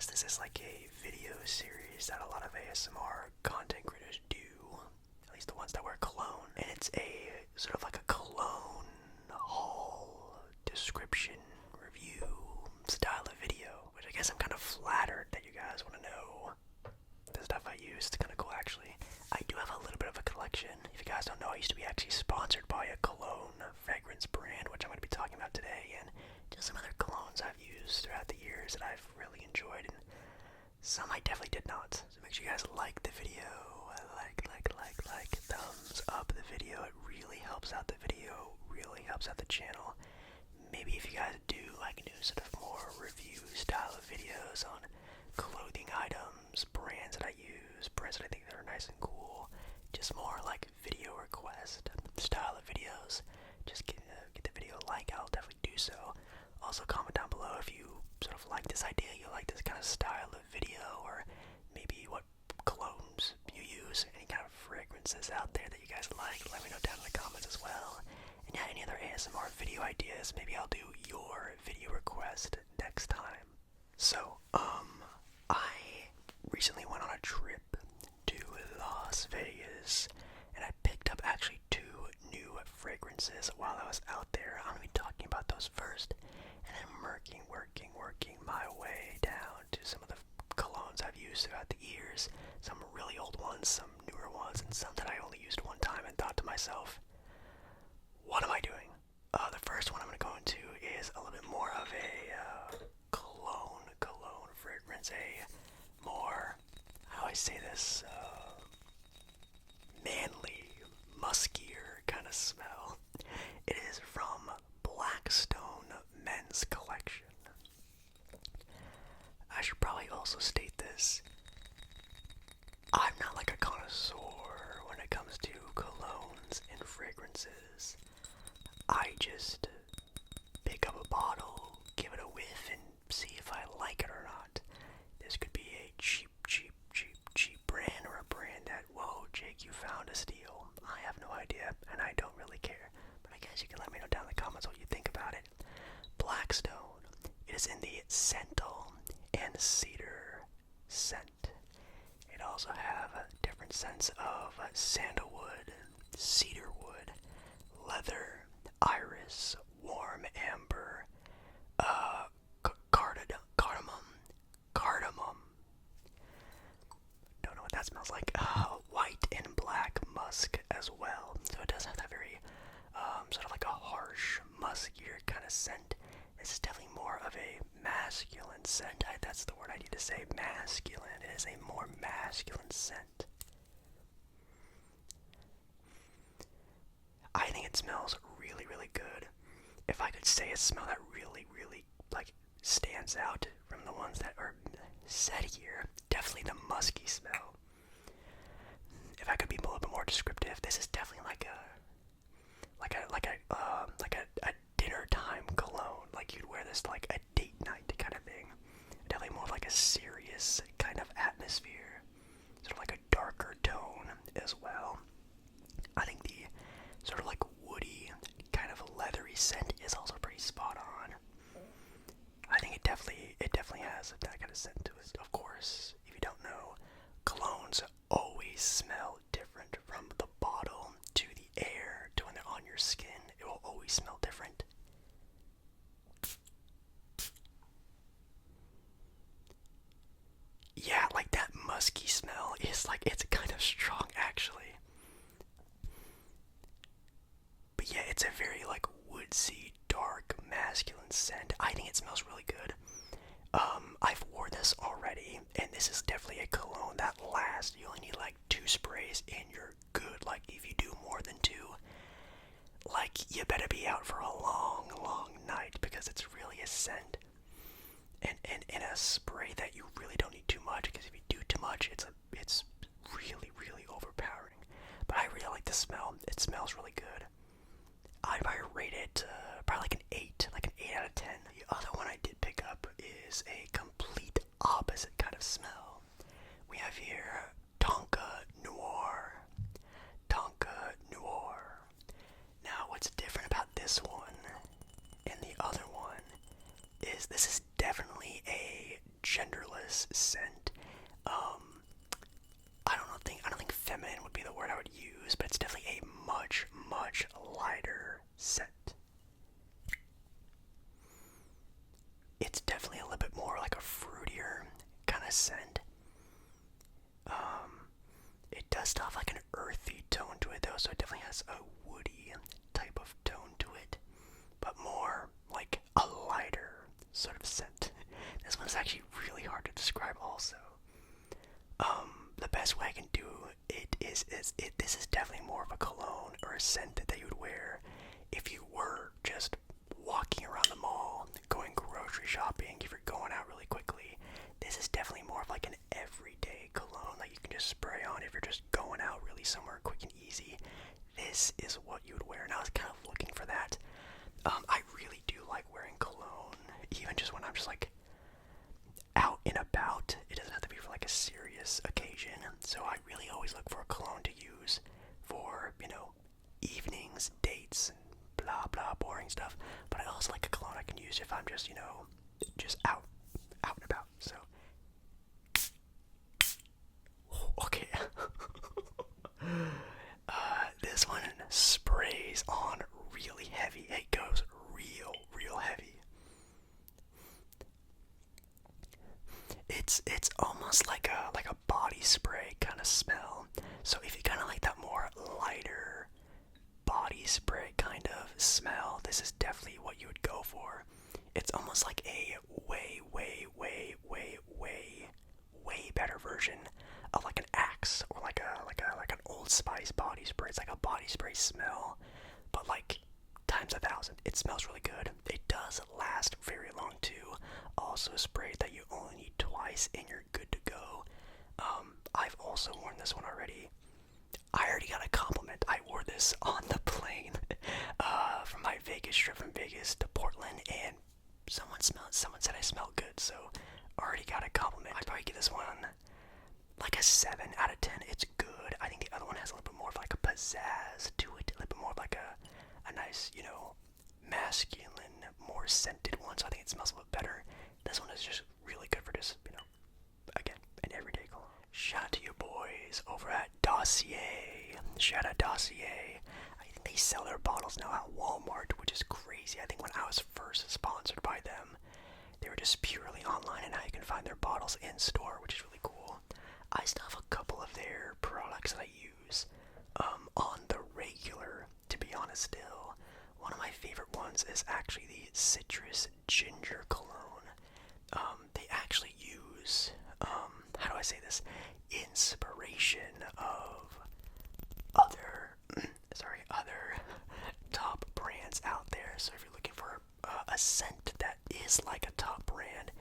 guess this is like a video series that a lot of ASMR content creators do, at least the ones that wear cologne. And it's a sort of like a cologne haul description review style of video, which I guess I'm kind of flattered that you guys want to know the stuff I use. It's kind of cool, actually. I do have a little bit of a collection. If you guys don't know, I used to be actually sponsored by a cologne fragrance brand, which I'm going to be talking about today, and just some other colognes I've used throughout the years that I've really enjoyed, and some I definitely did not. So make sure you guys like the video, thumbs up the video. It really helps out the video, really helps out the channel. Maybe if you guys do like new sort of more review style of videos on clothing items, brands that I use, brands that I think that are nice and cool, just more like video request style of videos, just get the video a like. I'll definitely do so. Also comment down below if you sort of like this idea, you like this kind of style of video, or maybe what colognes you use, any kind of fragrances out there that you guys like. Let me know down in the comments as well. And yeah, any other ASMR video ideas, maybe I'll do your video request next time. So, I recently went on a trip to Las Vegas, and I picked up actually 2 new fragrances while I was out there. I'm going to be talking about those first, and then working my way down to some of the colognes I've used throughout the years. Some really old ones, some newer ones, and some that I only used one time and thought to myself, what am I doing? The first one I'm going to go into is a little bit more of a cologne fragrance, a more, how do I say this, manly, muskier kind of smell. It is from Blackstone Men's Collection. I should probably also state this. I'm not like a connoisseur when it comes to colognes and fragrances. I just pick up a bottle, give it a whiff, and see if I like it or not. This could be a cheap brand, or a brand that, whoa, Jake, you found a steal. I have no idea, and I don't really care. But I guess you can let me know down in the comments what you think about it. Blackstone. It is in the Sental and Cedar scent. It also have different scents of sandalwood, cedarwood, leather, iris, warm amber, cardamom. Don't know what that smells like. White and black musk as well. So it does have that very sort of like a harsh, muskier kind of scent. This is definitely more of a masculine scent. That's the word I need to say. Masculine. It is a more masculine scent. I think it smells really, really good. If I could say a smell that really, really like stands out from the ones that are said here, definitely the musky smell. If I could be a little bit more descriptive, this is definitely like a dinner time cologne. Like you'd wear this like a date night kind of thing. Definitely more like a serious kind of atmosphere. Sort of like a darker tone as well. I think the sort of like woody, kind of leathery scent is also pretty spot on. I think it definitely has that kind of scent to it. Of course, if you don't know, colognes always smell different from the bottle to the air to when they're on your skin. It will always smell different. Yeah, like that musky smell is like, it's kind of strong actually. But yeah, it's a very like woodsy, dark, masculine scent. I think it smells really good. I've wore this already, and this is definitely a cologne that lasts. You only need like 2 sprays and you're good. Like if you do more than 2, like you better be out for a long, long night, because it's really a scent. And a spray that you really don't need too much, because if you do too much, it's really, really overpowering. But I really like the smell. It smells really good. I'd probably rate it probably like an 8 out of 10. The other one I did pick up is a complete opposite kind of smell. We have here Tonka Noir. Now, what's different about this one and the other one is this is definitely a genderless this is definitely more of a cologne or a scent that you would wear if you were just walking around the mall, going grocery shopping, if you're going out really quickly. This is definitely more of like an everyday cologne that you can just spray on if you're just going out really somewhere quick and easy. This is what you would wear, and I was kind of looking for that. I really do like wearing cologne, even just when I'm just like out and about. It doesn't have to be for like a serious occasion, so I really always look for a cologne to use for, evenings, dates, and blah blah boring stuff. But I also like a cologne I can use if I'm just, just out and about. So okay. This one sprays on really heavy. It goes real heavy. It's almost like a body spray kind of smell. So if you kind of like that more lighter body spray kind of smell, this is definitely what you would go for. It's almost like a way better version of like an Axe or like an Old Spice body spray. It's like a body spray smell, but like times 1,000. It smells really good. It does last very long too. Also a spray that you only need twice and you're good to go. I've also worn this one already. I already got a compliment. I wore this on the plane from my Vegas trip from Vegas to Portland, and someone said I smelled good, so already got a compliment. I'd probably give this one like a 7 out of 10. It's good. I think the other one has a little bit more of like a pizzazz to it, a little bit more of like a nice, masculine, more scented one, so I think it smells a little better. This one is just really good for just, again, an everyday cologne. Shout out to you boys over at Dossier. Shout out Dossier. I think they sell their bottles now at Walmart, which is crazy. I think when I was first sponsored by them, they were just purely online, and now you can find their bottles in store, which is really cool. I still have a couple of their products that I use on the regular, to be honest still. One of my favorite ones is actually the Citrus Ginger Cologne. They actually use, how do I say this, inspiration of other top brands out there. So if you're looking for a scent that is like a top brand,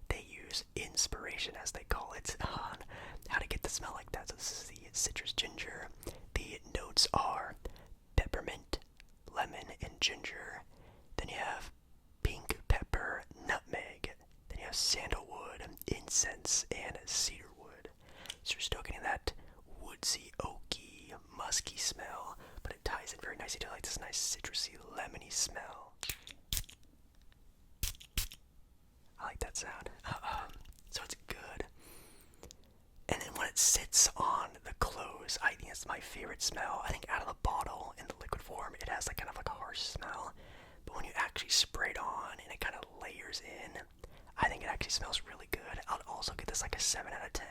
they use inspiration, as they call it, on how to get the smell like that. So this is the Citrus Ginger. The notes are peppermint, lemon, and ginger. Then you have pink pepper, nutmeg. Then you have sandalwood, incense, and cedarwood. So you're still getting that woodsy, oaky, musky smell, but it ties in very nicely to like this nice citrusy, lemony smell. I like that sound. So it's good. And then when it sits on the clothes, I think it's my favorite smell. I think out of the bottle in the liquid form, it has like kind of like a harsh smell. But when you actually spray it on and it kind of layers in, I think it actually smells really good. I'll also get this like a 7 out of 10.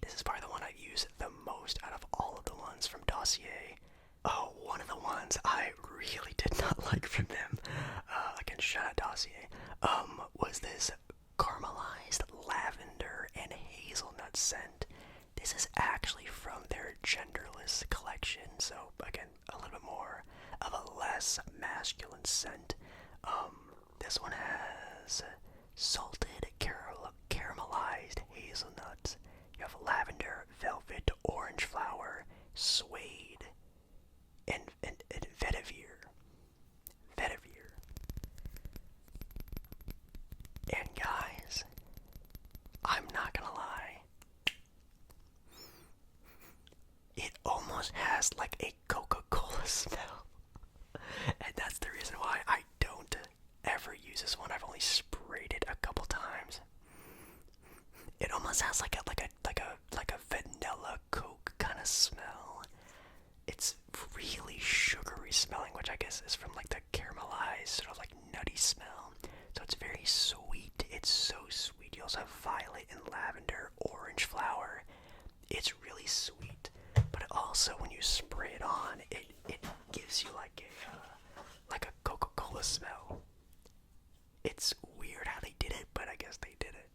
This is probably the one I've used the most out of all of the ones from Dossier. Oh, one of the ones I really did not like from them, again, shout out Dossier, was this Caramelized lavender and hazelnut scent. This is actually from their genderless collection, so again, a little bit more of a less masculine scent. This one has salted caramelized hazelnut. You have lavender, velvet, orange flower, suede, and vetiver. And guys, I'm not gonna lie, it almost has like a Coca-Cola smell. And that's the reason why I don't ever use this one. I've only sprayed it a couple times. It almost has like a vanilla Coke kind of smell. It's really sugary smelling, which I guess is from like the caramelized sort of like nutty smell. So it's very sweet. It's so sweet. You also have violet and lavender, orange flower. It's really sweet. But also when you spray it on, it gives you like a Coca-Cola smell. It's weird how they did it, but I guess they did it.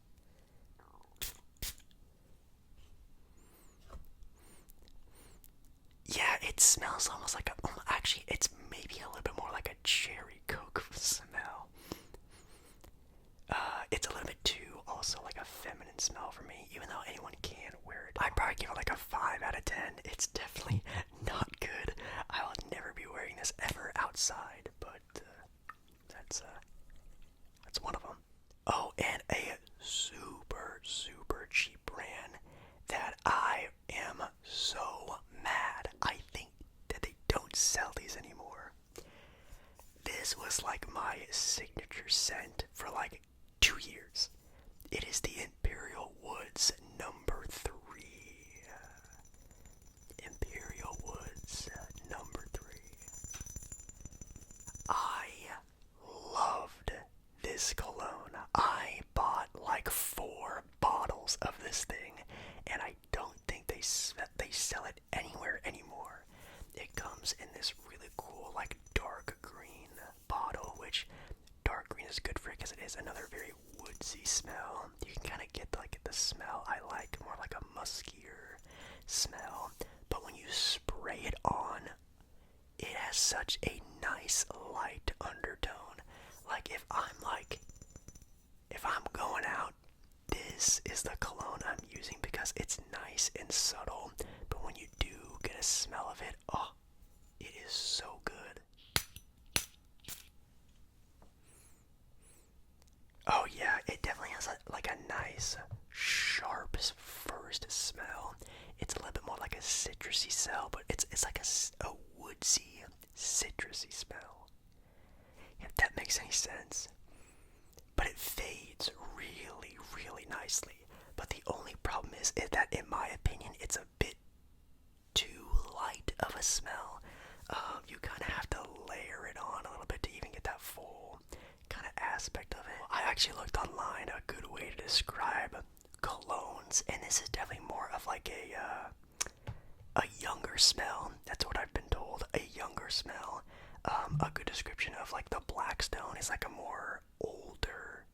smells almost like actually, it's maybe a little bit more like a cherry Coke smell. It's a little bit too also like a feminine smell for me, even though anyone can wear it. I'd probably give it like a 5 out of 10. It's definitely not good. I will never be wearing this ever outside, but that's one of them. Oh, and a super, super cheap brand that I am so mad. I think that they don't sell these anymore. This was like my signature scent for like 2 years. It is the Imperial Woods number 3. Imperial Woods number 3. I loved this cologne. I bought like 4 bottles of this thing, and I don't think they sell it anywhere anymore. It comes in this really cool like dark green bottle, which dark green is good for it because it is another very woodsy smell. You can kind of get like the smell I like, more like a muskier smell. But when you spray it on, it has such a nice light undertone. Like if I'm going out, this is the cologne I'm using because it's nice and subtle. But when you do get a smell of it, oh, it is so good. Oh yeah, it definitely has like a nice, sharp first smell. It's a little bit more like a citrusy smell, but it's like a woodsy, citrusy smell. If that makes any sense. But it fades really, really nicely. But the only problem is that, in my opinion, it's a bit too light of a smell. You kind of have to layer it on a little bit to even get that full kind of aspect of it. I actually looked online a good way to describe colognes, and this is definitely more of like a younger smell. That's what I've been told, a younger smell. A good description of like the Blackstone is like a more older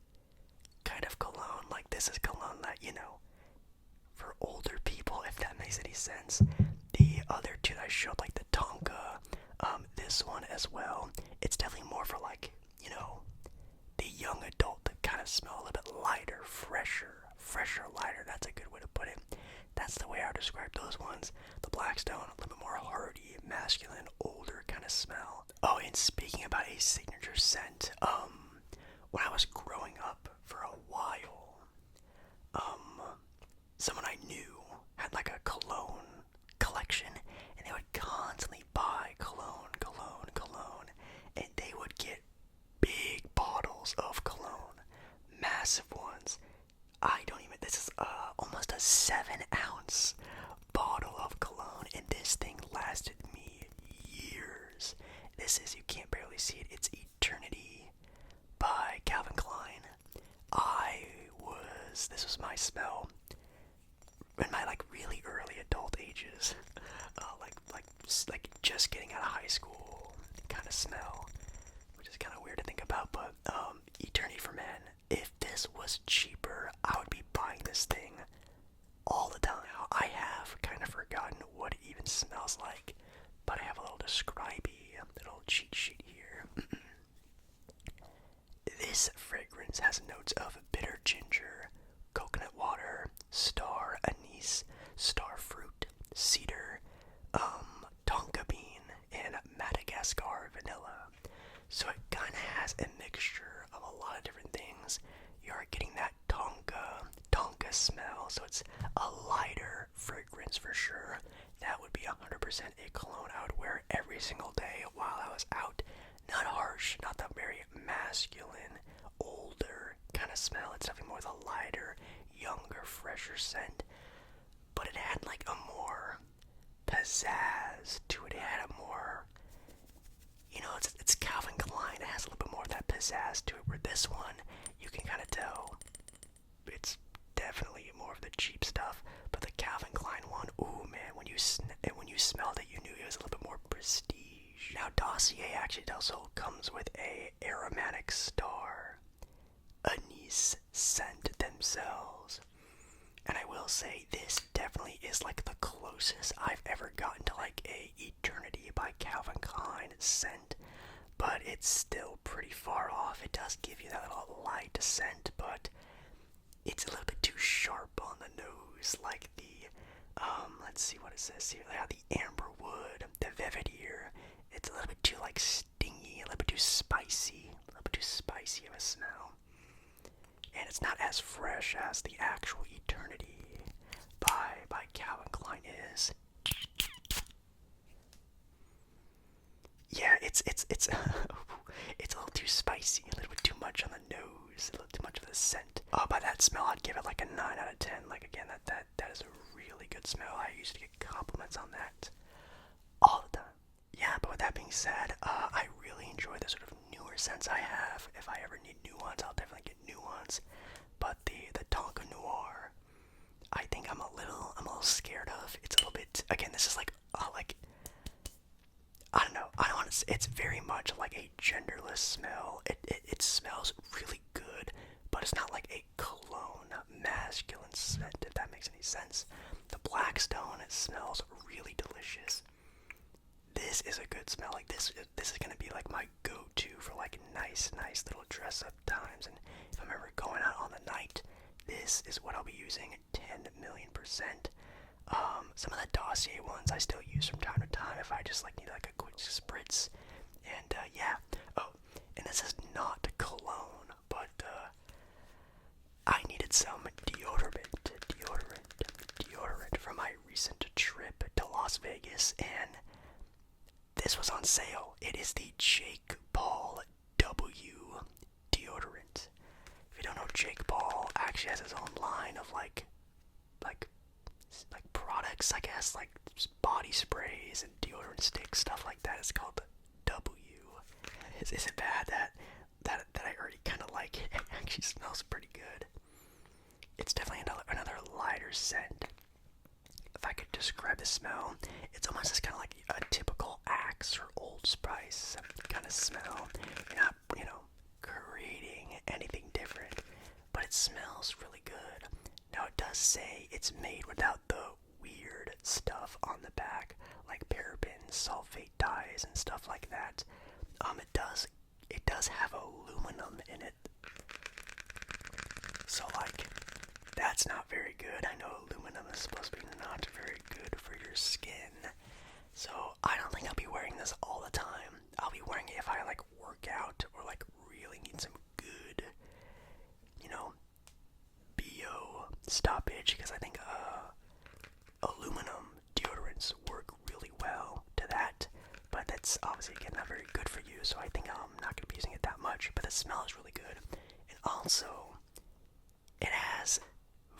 kind of cologne. Like this is cologne that, you know, for older people, if that makes any sense. The other two that I showed, like the Tonka, this one as well, it's definitely more for like, you know, the young adult that kind of smell a little bit lighter, fresher, lighter. That's a good way to put it. That's the way I would describe those ones. The Blackstone, a little bit more hardy, masculine, older kind of smell. Oh, and speaking about a signature scent, when I was growing up for a while, someone I knew had like a cologne collection, and they would constantly buy cologne, and they would get big bottles of cologne, massive ones. This is almost a 7-ounce bottle of cologne, and this thing lasted me years. This is, you can't barely see it, it's Eternity by Calvin Klein. This was my smell in my like really early adult ages, like just getting out of high school kind of smell, which is kind of weird to think about. But Eternity for Men, if this was cheaper, I would be buying this thing all the time. Now, I have kind of forgotten what it even smells like, but I have a little describey, little cheat sheet here. This fragrance has notes of bitter ginger, coconut water, star anise, star fruit, cedar, tonka bean, and Madagascar vanilla. So it kind of has a mixture of a lot of different things. You are getting that tonka smell, so it's a lighter fragrance for sure. That would be 100% a cologne I would wear every single day while I was out. Not harsh, not that very masculine, older kind of smell. It's definitely more the lighter, younger, fresher scent. But it had like a more pizzazz to it. It had a more, you know, it's Calvin Klein. It has a little bit more of that pizzazz to it. Where this one, you can kind of tell it's definitely more of the cheap stuff. But the Calvin Klein one, ooh man, when you smelled it, you knew it was a little bit more prestige. Now Dossier actually also comes with a aromatic star anise scent themselves. And I will say, this definitely is like the closest I've ever gotten to like like a Eternity by Calvin Klein scent, but it's still pretty far off. It does give you that little light scent, but it's a little bit too sharp on the nose, like the, let's see what it says here. Yeah, the Amber Wood, the Velvetier. It's a little bit too, like, stingy, a little bit too spicy, of a smell. And it's not as fresh as the actual Eternity by Calvin Klein is. Yeah, it's it's a little too spicy, a little bit too much on the nose, a little too much of the scent. By that smell, I'd give it like a 9 out of 10. Like, again, that is a really good smell. I used to get compliments on that all the time. Yeah, but with that being said, I really enjoy the sort of newer scents I have. If I ever need new ones, I'll definitely get new ones. But the Tonka Noir, I think I'm a little scared of. It's a little bit, again, this is like I don't know. I don't want to say, it's very much like a genderless smell. It smells really good, but it's not like a cologne masculine scent, if that makes any sense. The Blackstone, it smells really delicious. This is a good smell. Like, this is gonna be like my go-to for like nice little dress-up times. And if I'm ever going out on the night, this is what I'll be using 10,000,000%. Some of the Dossier ones I still use from time to time if I just like need like a quick spritz. And yeah. Oh, and this is not cologne, but I needed some deodorant for my recent trip to Las Vegas, and this was on sale. It is the Jake Paul W deodorant. If you don't know, Jake Paul actually has his own line of like products, I guess, like body sprays and deodorant sticks, stuff like that. It's called W. Is it bad that I already kind of like it? It actually smells pretty good. It's definitely another lighter scent. If I could describe the smell, it's almost just kind of like a typical Axe or Old Spice kind of smell. You're not, creating anything different, but it smells really good. Now, it does say it's made without the weird stuff on the back, like parabens, sulfate dyes, and stuff like that. It does have aluminum in it. So, like, that's not very good. I know aluminum is supposed to be not very good for your skin. So, I don't think I'll be wearing this all the time. I'll be wearing it if I, like, work out or, like, really need some good, BO stoppage, because I think, aluminum deodorants work really well to that, but that's obviously, again, not very good for you, so I think I'm not going to be using it that much, but the smell is really good. And also, it has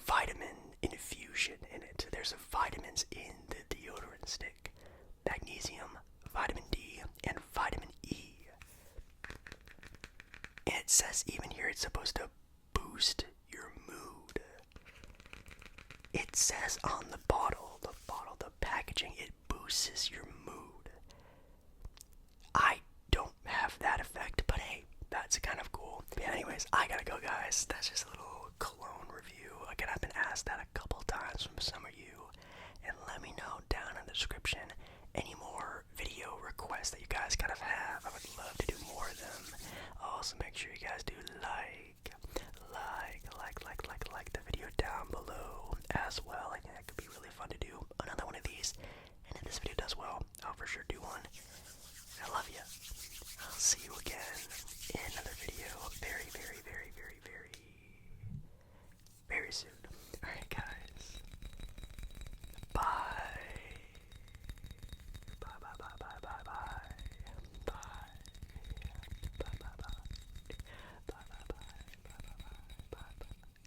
vitamin infusion in it. There's vitamins in the deodorant stick. Magnesium, vitamin D, and vitamin E. And it says even here it's supposed to boost your mood. It says on the packaging, it boosts your mood. I don't have that effect, but hey, that's kind of cool. But anyways, I gotta go, guys. That's just a little cologne review. Again, I've been asked that a couple times from some of you, and let me know down in the description any more video requests that you guys kind of have. I would love to do more of them. Also, make sure you guys do like the video down below as well. I think that could be really fun to do another one of these. And if this video does well, I'll for sure do one. I love you. I'll see you again